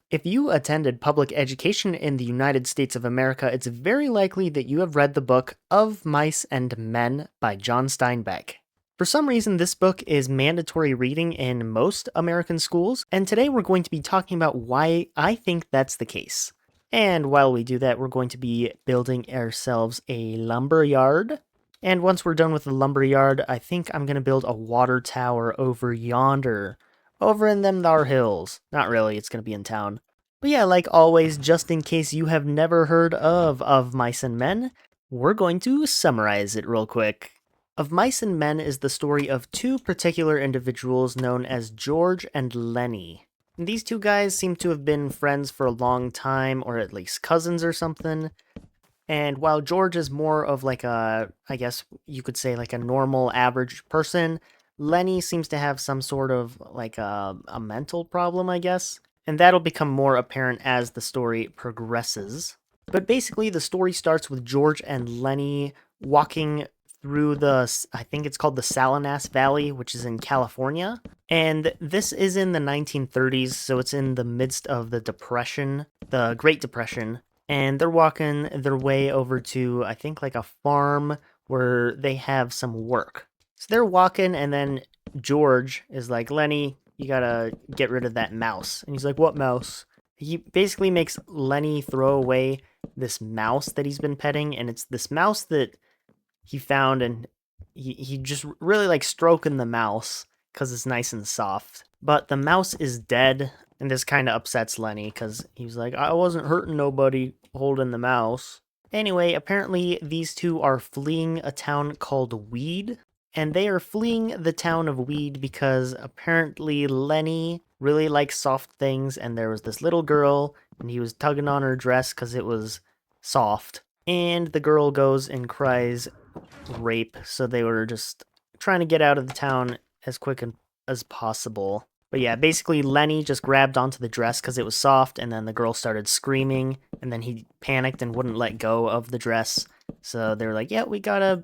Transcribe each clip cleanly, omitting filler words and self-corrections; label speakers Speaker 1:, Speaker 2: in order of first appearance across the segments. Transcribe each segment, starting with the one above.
Speaker 1: If you attended public education in the United States of America, it's very likely that you have read the book Of Mice and Men by John Steinbeck. For some reason, this book is mandatory reading in most American schools, and today we're going to be talking about why I think that's the case. And while we do that, we're going to be building ourselves a lumberyard. And once we're done with the lumberyard, I think I'm going to build a water tower over yonder. Over in them thar hills. Not really, it's going to be in town. But yeah, like always, just in case you have never heard of Mice and Men, we're going to summarize it real quick. Of Mice and Men is the story of two particular individuals known as George and Lenny. These two guys seem to have been friends for a long time, or at least cousins or something. And while George is more of like I guess you could say like a normal average person, Lenny seems to have some sort of like a mental problem, I guess. And that'll become more apparent as the story progresses. But basically, the story starts with George and Lenny walking through I think it's called the Salinas Valley, which is in California. And this is in the 1930s, so it's in the midst of the Depression, the Great Depression. And they're walking their way over to, I think, like a farm where they have some work. So they're walking, and then George is like, Lenny, you gotta get rid of that mouse. And he's like, what mouse? He basically makes Lenny throw away this mouse that he's been petting, and it's this mouse that he found, and he just really like stroking the mouse because it's nice and soft. But the mouse is dead, and this kind of upsets Lenny because he was like, I wasn't hurting nobody holding the mouse. Anyway, apparently these two are fleeing a town called Weed, and they are fleeing the town of Weed because apparently Lenny really likes soft things, and there was this little girl, and he was tugging on her dress because it was soft. And the girl goes and cries rape, so they were just trying to get out of the town as quick as possible. But yeah, basically Lenny just grabbed onto the dress because it was soft, and then the girl started screaming, and then he panicked and wouldn't let go of the dress. So they were like, yeah, we gotta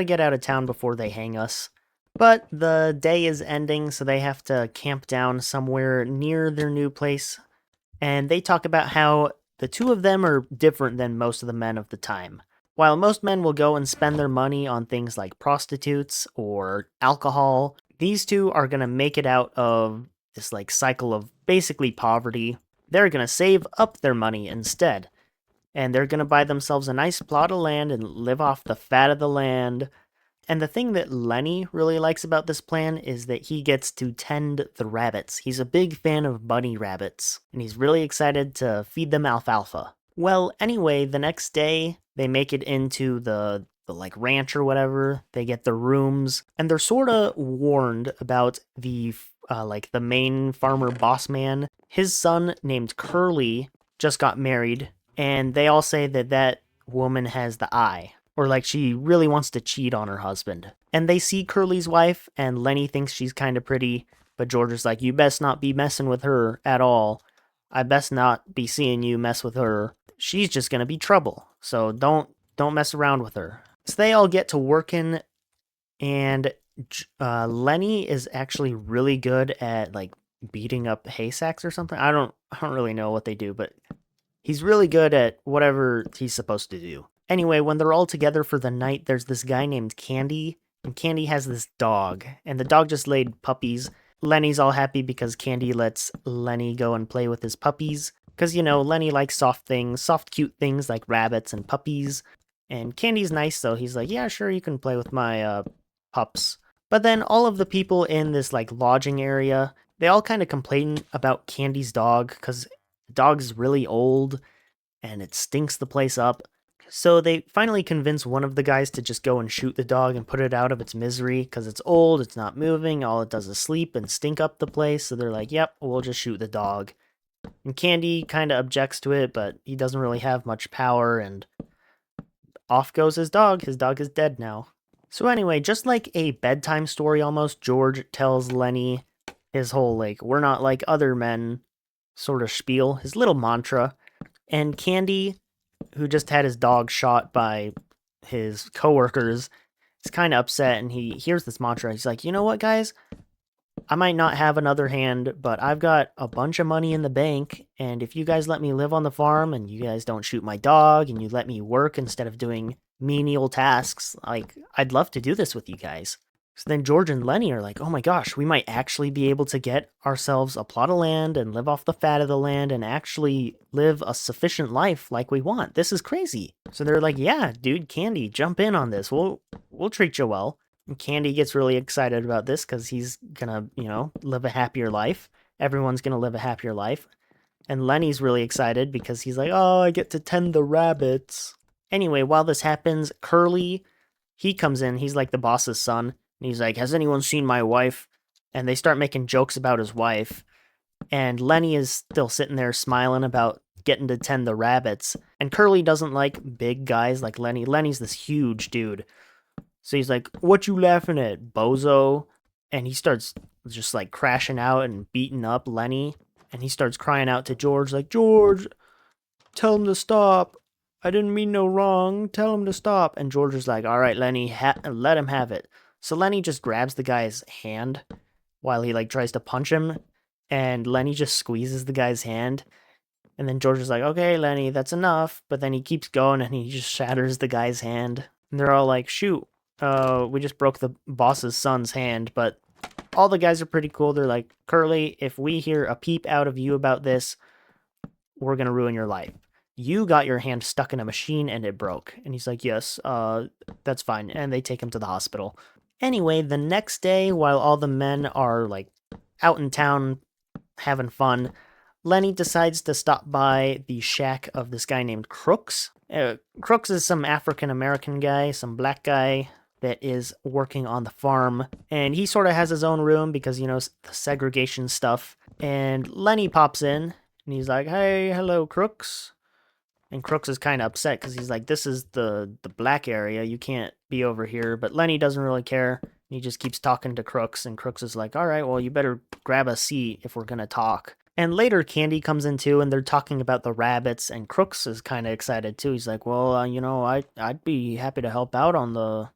Speaker 1: get out of town before they hang us. But the day is ending, so they have to camp down somewhere near their new place. And they talk about how the two of them are different than most of the men of the time. While most men will go and spend their money on things like prostitutes or alcohol, these two are going to make it out of this like cycle of basically poverty. They're going to save up their money instead. And they're going to buy themselves a nice plot of land and live off the fat of the land. And the thing that Lenny really likes about this plan is that he gets to tend the rabbits. He's a big fan of bunny rabbits, and he's really excited to feed them alfalfa. Well, anyway, the next day, they make it into the like ranch or whatever. They get their rooms, and they're sort of warned about the main farmer boss man. His son named Curly just got married, and they all say that that woman has the eye, or like she really wants to cheat on her husband. And they see Curly's wife, and Lenny thinks she's kind of pretty, but George is like, you best not be messing with her at all. I best not be seeing you mess with her. She's just gonna be trouble. So don't mess around with her. So they all get to working, and Lenny is actually really good at like beating up hay sacks or something. I don't really know what they do, but he's really good at whatever he's supposed to do. Anyway, when they're all together for the night, there's this guy named Candy, and Candy has this dog, and the dog just laid puppies. Lenny's all happy because Candy lets Lenny go and play with his puppies. Because, Lenny likes soft things, soft, cute things like rabbits and puppies. And Candy's nice, so he's like, yeah, sure, you can play with my pups. But then all of the people in this, like, lodging area, they all kind of complain about Candy's dog, because the dog's really old, and it stinks the place up. So they finally convince one of the guys to just go and shoot the dog and put it out of its misery because it's old, it's not moving, all it does is sleep and stink up the place. So they're like, yep, we'll just shoot the dog. And Candy kind of objects to it, but he doesn't really have much power, and off goes his dog. His dog is dead now. So anyway, just like a bedtime story almost, George tells Lenny his whole, like, we're not like other men sort of spiel, his little mantra. And Candy, who just had his dog shot by his coworkers, is kind of upset, and he hears this mantra. He's like, you know what, guys? I might not have another hand, but I've got a bunch of money in the bank, and if you guys let me live on the farm and you guys don't shoot my dog and you let me work instead of doing menial tasks, like, I'd love to do this with you guys. So then George and Lenny are like, oh my gosh, we might actually be able to get ourselves a plot of land and live off the fat of the land and actually live a sufficient life like we want. This is crazy. So they're like, yeah, dude, Candy, jump in on this. We'll treat you well. And Candy gets really excited about this because he's gonna, live a happier life. Everyone's gonna live a happier life. And Lenny's really excited because he's like, oh, I get to tend the rabbits. Anyway, while this happens, Curly, he comes in. He's like the boss's son. And he's like, has anyone seen my wife? And they start making jokes about his wife. And Lenny is still sitting there smiling about getting to tend the rabbits. And Curly doesn't like big guys like Lenny. Lenny's this huge dude. So he's like, what you laughing at, bozo? And he starts just like crashing out and beating up Lenny. And he starts crying out to George, like, George, tell him to stop. I didn't mean no wrong. Tell him to stop. And George is like, all right, Lenny, let him have it. So Lenny just grabs the guy's hand while he like tries to punch him. And Lenny just squeezes the guy's hand. And then George is like, okay, Lenny, that's enough. But then he keeps going and he just shatters the guy's hand. And they're all like, shoot. We just broke the boss's son's hand, but all the guys are pretty cool. They're like, Curly, if we hear a peep out of you about this, we're gonna ruin your life. You got your hand stuck in a machine and it broke. And he's like, yes, that's fine. And they take him to the hospital. Anyway, the next day, while all the men are like out in town having fun, Lenny decides to stop by the shack of this guy named Crooks. Crooks is some African American guy, some black guy that is working on the farm, and he sort of has his own room because, the segregation stuff. And Lenny pops in, and he's like, hey, hello, Crooks. And Crooks is kind of upset because he's like, this is the black area, you can't be over here. But Lenny doesn't really care. He just keeps talking to Crooks, and Crooks is like, all right, well, you better grab a seat if we're going to talk. And later, Candy comes in too, and they're talking about the rabbits, and Crooks is kind of excited too. He's like, well, I'd be happy to help out on the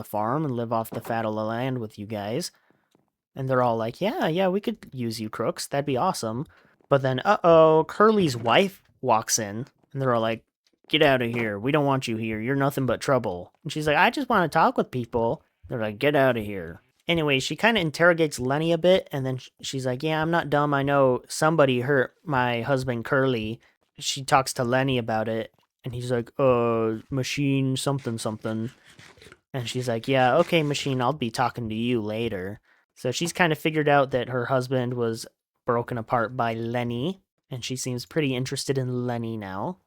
Speaker 1: farm and live off the fat of the land with you guys. And they're all like, yeah, we could use you, Crooks. That'd be awesome. But then, Curly's wife walks in, and they're all like, get out of here. We don't want you here. You're nothing but trouble. And she's like, I just want to talk with people. They're like, get out of here. Anyway, she kind of interrogates Lenny a bit, and then she's like, yeah, I'm not dumb. I know somebody hurt my husband, Curly. She talks to Lenny about it, and he's like, machine something something. And she's like, yeah, okay, machine, I'll be talking to you later. So she's kind of figured out that her husband was broken apart by Lenny, and she seems pretty interested in Lenny now.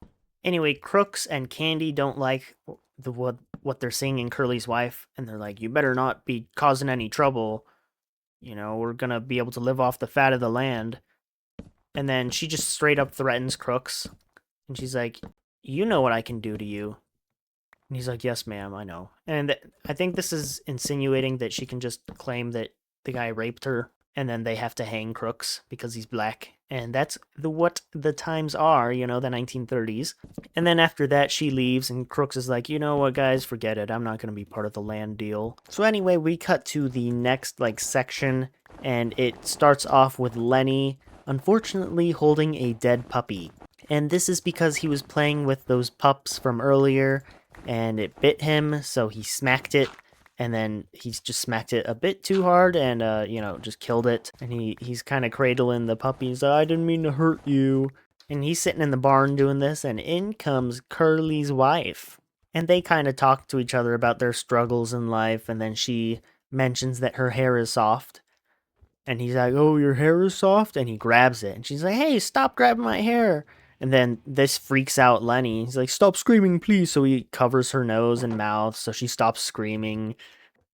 Speaker 1: Anyway, Crooks and Candy don't like what they're seeing in Curly's wife, and they're like, you better not be causing any trouble. We're gonna be able to live off the fat of the land. And then she just straight up threatens Crooks, and she's like, you know what I can do to you. And he's like, yes, ma'am, I know. And I think this is insinuating that she can just claim that the guy raped her, and then they have to hang Crooks because he's black. And that's what the times are, the 1930s. And then after that, she leaves, and Crooks is like, you know what, guys, forget it. I'm not going to be part of the land deal. So anyway, we cut to the next, section, and it starts off with Lenny, unfortunately, holding a dead puppy. And this is because he was playing with those pups from earlier, and it bit him, so he smacked it. And then he's just smacked it a bit too hard and, just killed it. And he's kind of cradling the puppy. He's like, I didn't mean to hurt you. And he's sitting in the barn doing this, and in comes Curly's wife. And they kind of talk to each other about their struggles in life, and then she mentions that her hair is soft. And he's like, oh, your hair is soft? And he grabs it. And she's like, hey, stop grabbing my hair. And then this freaks out Lenny. He's like, stop screaming, please. So he covers her nose and mouth so she stops screaming.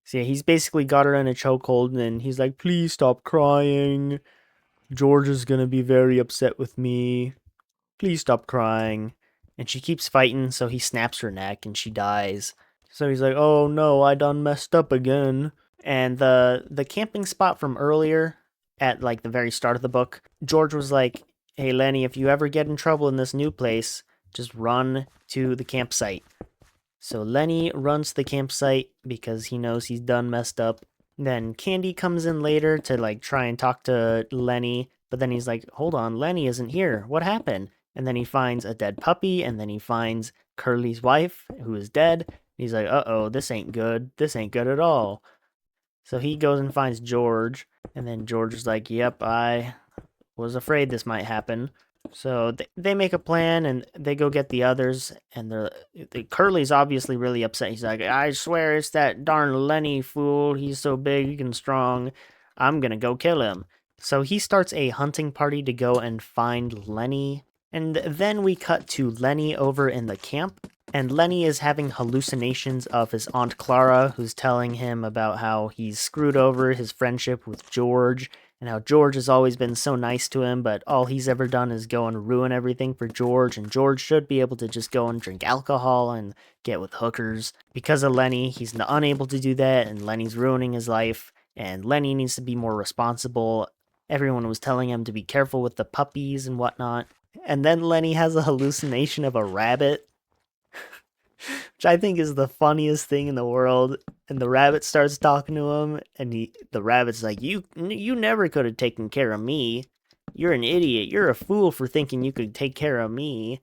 Speaker 1: So yeah, he's basically got her in a chokehold, and he's like, please stop crying. George is going to be very upset with me. Please stop crying. And she keeps fighting, so he snaps her neck and she dies. So he's like, oh no, I done messed up again. And the camping spot from earlier, at the very start of the book, George was like, hey, Lenny, if you ever get in trouble in this new place, just run to the campsite. So Lenny runs to the campsite because he knows he's done messed up. Then Candy comes in later to like try and talk to Lenny, but then he's like, hold on, Lenny isn't here. What happened? And then he finds a dead puppy, and then he finds Curly's wife, who is dead. He's like, uh-oh, this ain't good. This ain't good at all. So he goes and finds George, and then George is like, yep, I was afraid this might happen. So they make a plan and they go get the others. And Curly's obviously really upset. He's like, I swear it's that darn Lenny fool. He's so big and strong. I'm gonna go kill him. So he starts a hunting party to go and find Lenny. And then we cut to Lenny over in the camp. And Lenny is having hallucinations of his Aunt Clara, who's telling him about how he's screwed over his friendship with George and how George has always been so nice to him, but all he's ever done is go and ruin everything for George, and George should be able to just go and drink alcohol and get with hookers. Because of Lenny, he's unable to do that, and Lenny's ruining his life, and Lenny needs to be more responsible. Everyone was telling him to be careful with the puppies and whatnot. And then Lenny has a hallucination of a rabbit, which I think is the funniest thing in the world. And the rabbit starts talking to him, and the rabbit's like, "You never could have taken care of me. You're an idiot. You're a fool for thinking you could take care of me."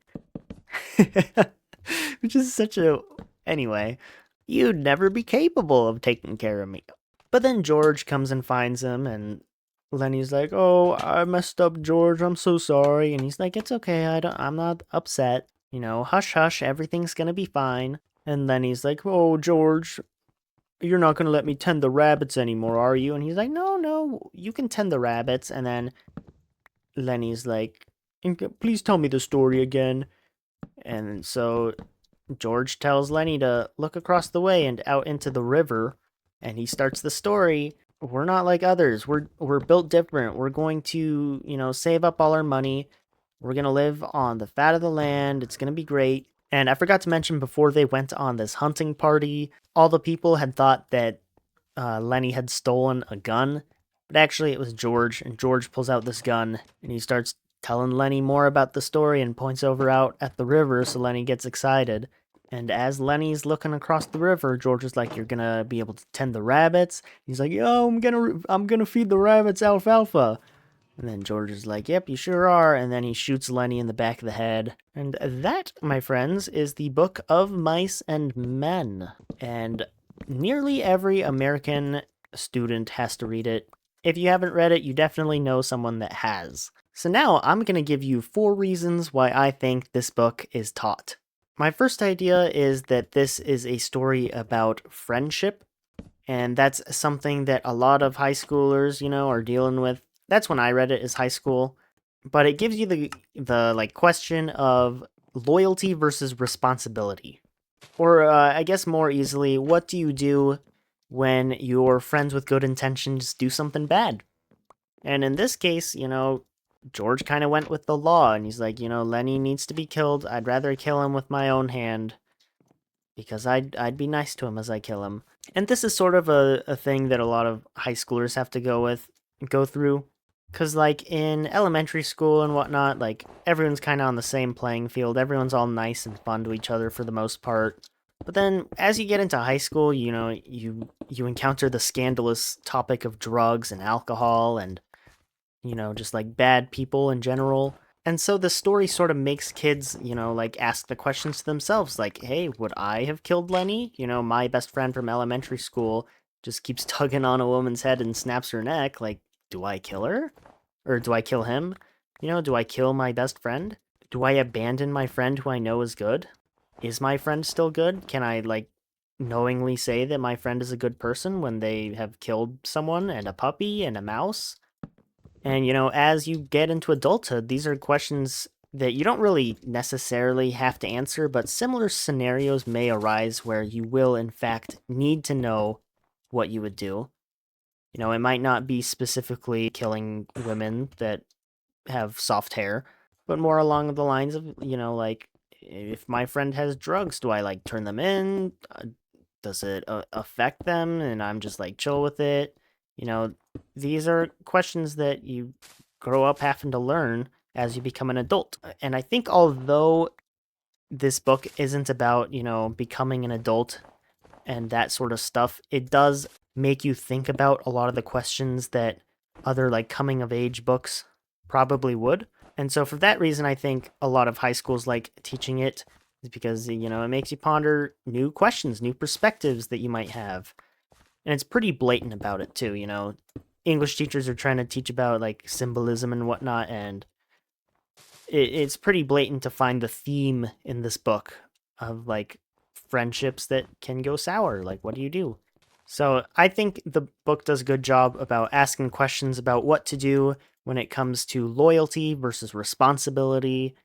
Speaker 1: Which is such a anyway. You'd never be capable of taking care of me. But then George comes and finds him, and Lenny's like, "Oh, I messed up, George. I'm so sorry." And he's like, "It's okay. I'm not upset. You know, hush, hush. Everything's gonna be fine." And Lenny's like, "Oh, George, you're not gonna let me tend the rabbits anymore, are you?" And he's like, "No, no, you can tend the rabbits." And then Lenny's like, "Please tell me the story again." And so George tells Lenny to look across the way and out into the river, and he starts the story. We're not like others. We're built different. We're going to, save up all our money. We're going to live on the fat of the land. It's going to be great. And I forgot to mention before they went on this hunting party, all the people had thought that Lenny had stolen a gun, but actually it was George, and George pulls out this gun, and he starts telling Lenny more about the story and points over out at the river, so Lenny gets excited. And as Lenny's looking across the river, George is like, "You're gonna be able to tend the rabbits?" He's like, "Yo, I'm gonna feed the rabbits alfalfa." And then George is like, "Yep, you sure are." And then he shoots Lenny in the back of the head. And that, my friends, is the Book of Mice and Men. And nearly every American student has to read it. If you haven't read it, you definitely know someone that has. So now I'm going to give you 4 reasons why I think this book is taught. My first idea is that this is a story about friendship, and that's something that a lot of high schoolers, are dealing with. That's when I read it, as high school. But it gives you the like question of loyalty versus responsibility. Or I guess more easily, what do you do when your friends with good intentions do something bad? And in this case, George kind of went with the law, and he's like, Lenny needs to be killed. I'd rather kill him with my own hand because I'd be nice to him as I kill him. And this is sort of a thing that a lot of high schoolers have to go through. Because, like, in elementary school and whatnot, like, everyone's kind of on the same playing field. Everyone's all nice and fun to each other for the most part. But then, as you get into high school, you encounter the scandalous topic of drugs and alcohol and, just, like, bad people in general. And so the story sort of makes kids, like, ask the questions to themselves, like, hey, would I have killed Lenny? My best friend from elementary school just keeps tugging on a woman's head and snaps her neck, like, do I kill her? Or do I kill him? Do I kill my best friend? Do I abandon my friend who I know is good? Is my friend still good? Can I, like, knowingly say that my friend is a good person when they have killed someone and a puppy and a mouse? And, as you get into adulthood, these are questions that you don't really necessarily have to answer, but similar scenarios may arise where you will, in fact, need to know what you would do. It might not be specifically killing women that have soft hair, but more along the lines of, like, if my friend has drugs, do I, like, turn them in? Does it affect them? And I'm just, like, chill with it. These are questions that you grow up having to learn as you become an adult. And I think although this book isn't about, becoming an adult and that sort of stuff, it does make you think about a lot of the questions that other like coming of age books probably would. And so for that reason, I think a lot of high schools like teaching it is because, it makes you ponder new questions, new perspectives that you might have. And it's pretty blatant about it too. English teachers are trying to teach about like symbolism and whatnot, and it's pretty blatant to find the theme in this book of like friendships that can go sour. Like, what do you do? So I think the book does a good job about asking questions about what to do when it comes to loyalty versus responsibility.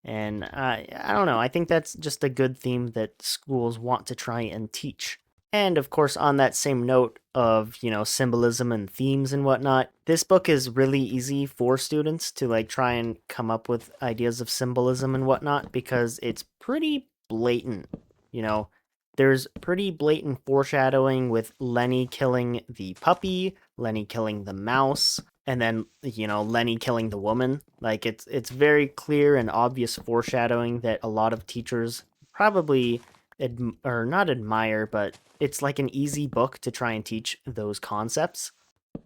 Speaker 1: And I don't know. I think that's just a good theme that schools want to try and teach. And of course, on that same note of, symbolism and themes and whatnot, this book is really easy for students to like try and come up with ideas of symbolism and whatnot because it's pretty blatant. You know, there's pretty blatant foreshadowing with Lenny killing the puppy, Lenny killing the mouse, and then, Lenny killing the woman. Like it's very clear and obvious foreshadowing that a lot of teachers probably or not admire, but it's like an easy book to try and teach those concepts.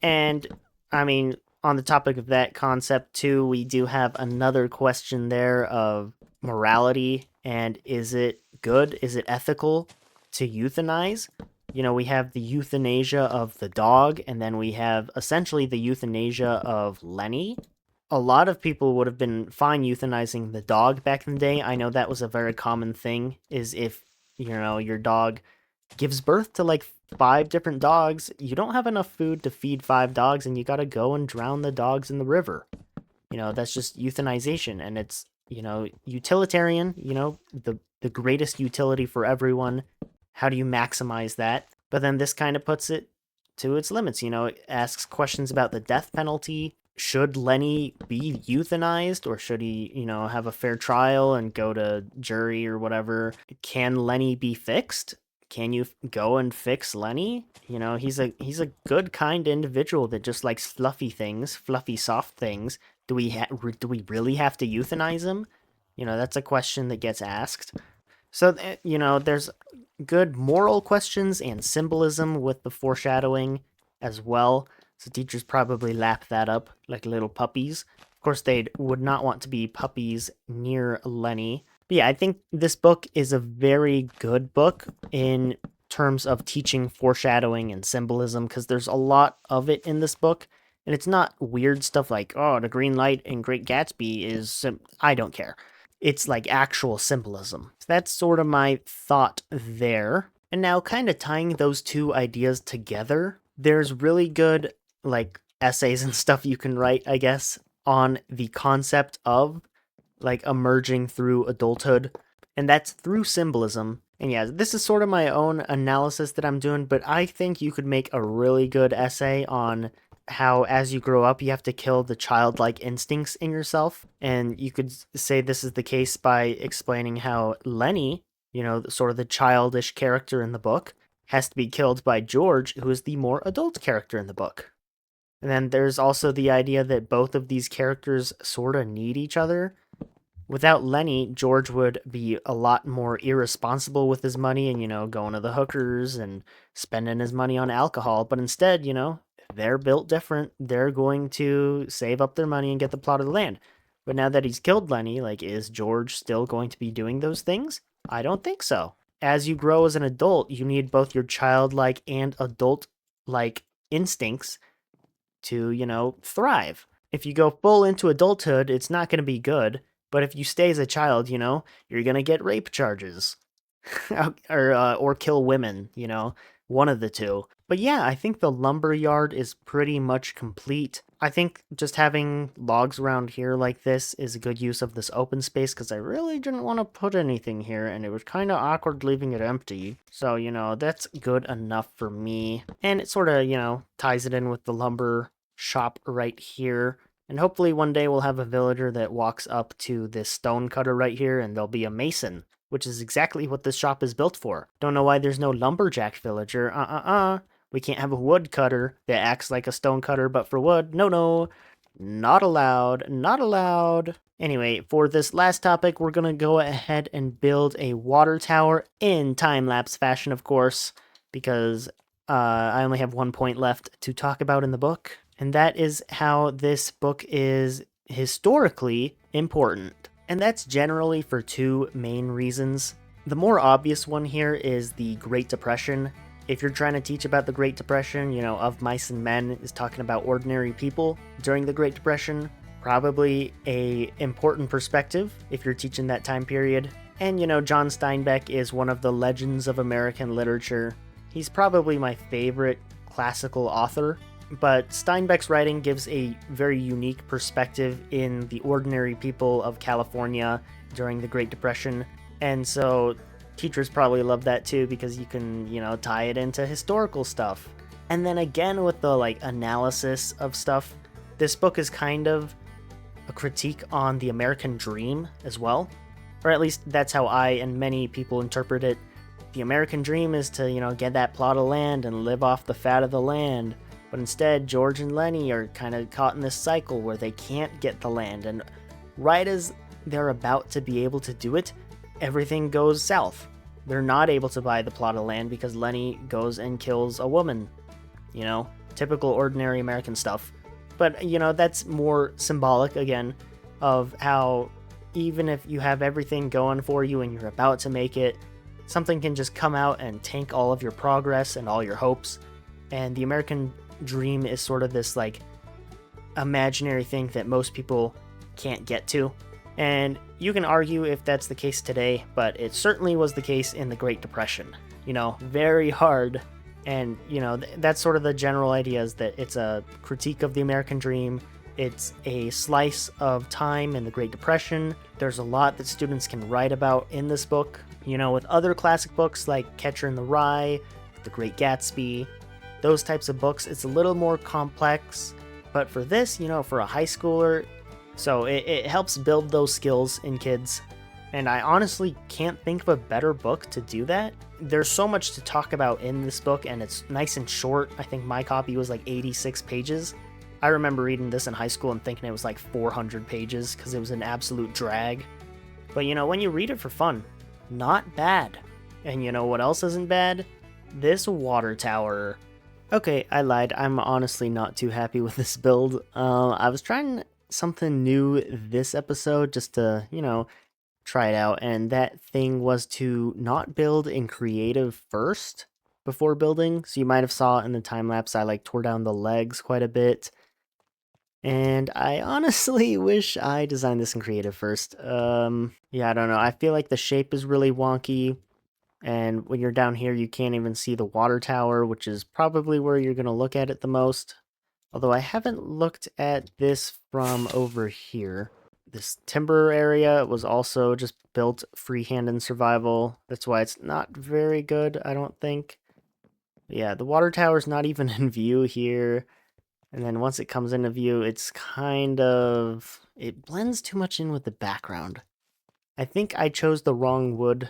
Speaker 1: And I mean, on the topic of that concept too, we do have another question there of morality and is it good? Is it ethical to euthanize? We have the euthanasia of the dog, and then we have essentially the euthanasia of Lenny. A lot of people would have been fine euthanizing the dog back in the day. I know that was a very common thing, is if, your dog gives birth to like 5 different dogs, you don't have enough food to feed 5 dogs, and you gotta go and drown the dogs in the river. That's just euthanization, and it's, utilitarian, the greatest utility for everyone. How do you maximize that? But then this kind of puts it to its limits. It asks questions about the death penalty. Should Lenny be euthanized, or should he, have a fair trial and go to jury or whatever? Can Lenny be fixed? Can you go and fix Lenny? He's a good, kind individual that just likes fluffy things, fluffy, soft things. Do we really have to euthanize him? That's a question that gets asked. So, there's good moral questions and symbolism with the foreshadowing as well. So teachers probably lap that up like little puppies. Of course, they would not want to be puppies near Lenny. But yeah, I think this book is a very good book in terms of teaching foreshadowing and symbolism, because there's a lot of it in this book. And it's not weird stuff like, oh, the green light in Great Gatsby is... I don't care. It's like actual symbolism. So that's sort of my thought there. And now kind of tying those two ideas together, there's really good like essays and stuff you can write, I guess, on the concept of like emerging through adulthood. And that's through symbolism. And yeah, this is sort of my own analysis that I'm doing, but I think you could make a really good essay on how as you grow up you have to kill the childlike instincts in yourself. And you could say this is the case by explaining how Lenny, sort of the childish character in the book, has to be killed by George, who is the more adult character in the book. And then there's also the idea that both of these characters sort of need each other. Without Lenny, George would be a lot more irresponsible with his money and, going to the hookers and spending his money on alcohol. But instead, they're built different. They're going to save up their money and get the plot of the land. But now that he's killed Lenny, like, is George still going to be doing those things? I don't think so. As you grow as an adult, you need both your childlike and adult-like instincts to, thrive. If you go full into adulthood, it's not going to be good. But if you stay as a child, you're going to get rape charges. or kill women, one of the two. But yeah, I think the lumberyard is pretty much complete. I think just having logs around here like this is a good use of this open space, because I really didn't want to put anything here, and it was kind of awkward leaving it empty. So, that's good enough for me. And it sort of, ties it in with the lumber shop right here. And hopefully one day we'll have a villager that walks up to this stone cutter right here, and there'll be a mason, which is exactly what this shop is built for. Don't know why there's no lumberjack villager. We can't have a woodcutter that acts like a stone cutter, but for wood. No. Not allowed. Not allowed. Anyway, for this last topic, we're going to go ahead and build a water tower in time-lapse fashion, of course, because I only have 1 point left to talk about in the book, and that is how this book is historically important. And that's generally for two main reasons. The more obvious one here is the Great Depression. If you're trying to teach about the Great Depression, Of Mice and Men is talking about ordinary people during the Great Depression. Probably a important perspective if you're teaching that time period. And John Steinbeck is one of the legends of American literature. He's probably my favorite classical author, but Steinbeck's writing gives a very unique perspective in the ordinary people of California during the Great Depression. And so teachers probably love that too because you can, tie it into historical stuff. And then again with the analysis of stuff, this book is kind of a critique on the American dream as well. Or at least that's how I and many people interpret it. The American dream is to, get that plot of land and live off the fat of the land. But instead, George and Lenny are kind of caught in this cycle where they can't get the land. And right as they're about to be able to do it, everything goes south. They're not able to buy the plot of land because Lenny goes and kills a woman. Typical ordinary American stuff. But, that's more symbolic, again, of how even if you have everything going for you and you're about to make it, something can just come out and tank all of your progress and all your hopes. And the American dream is sort of this, imaginary thing that most people can't get to. And you can argue if that's the case today, but it certainly was the case in the Great Depression. Very hard. And, that's sort of the general idea is that it's a critique of the American dream. It's a slice of time in the Great Depression. There's a lot that students can write about in this book. With other classic books like Catcher in the Rye, The Great Gatsby, those types of books, it's a little more complex. But for this, for a high schooler, so it helps build those skills in kids. And I honestly can't think of a better book to do that. There's so much to talk about in this book, and it's nice and short. I think my copy was 86 pages. I remember reading this in high school and thinking it was 400 pages because it was an absolute drag. But when you read it for fun, not bad. And what else isn't bad? This water tower. Okay, I lied. I'm honestly not too happy with this build. I was trying something new this episode just to, try it out, and that thing was to not build in creative first before building. So you might have saw in the time lapse I tore down the legs quite a bit. And I honestly wish I designed this in creative first. Yeah, I don't know. I feel like the shape is really wonky. And when you're down here, you can't even see the water tower, which is probably where you're going to look at it the most. Although I haven't looked at this from over here. This timber area was also just built freehand in survival. That's why it's not very good, I don't think. Yeah, the water tower's not even in view here. And then once it comes into view, it's it blends too much in with the background. I think I chose the wrong wood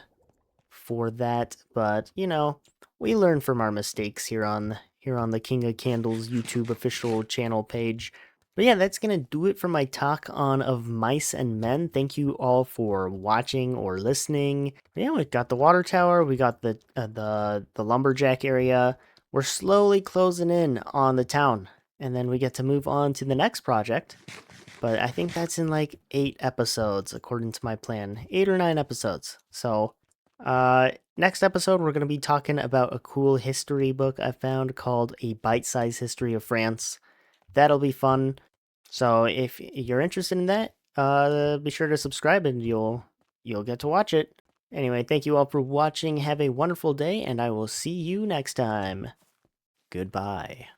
Speaker 1: for that, but we learn from our mistakes here on the King of Candles YouTube official channel page. But yeah, that's gonna do it for my talk on Of Mice and Men. Thank you all for watching or listening. But yeah, we've got the water tower, we got the lumberjack area. We're slowly closing in on the town, and then we get to move on to the next project. But I think that's in 8 episodes, according to my plan. 8 or 9 episodes. So, next episode, we're going to be talking about a cool history book I found called A Bite-Sized History of France. That'll be fun. So, if you're interested in that, be sure to subscribe and you'll get to watch it. Anyway, thank you all for watching. Have a wonderful day, and I will see you next time. Goodbye.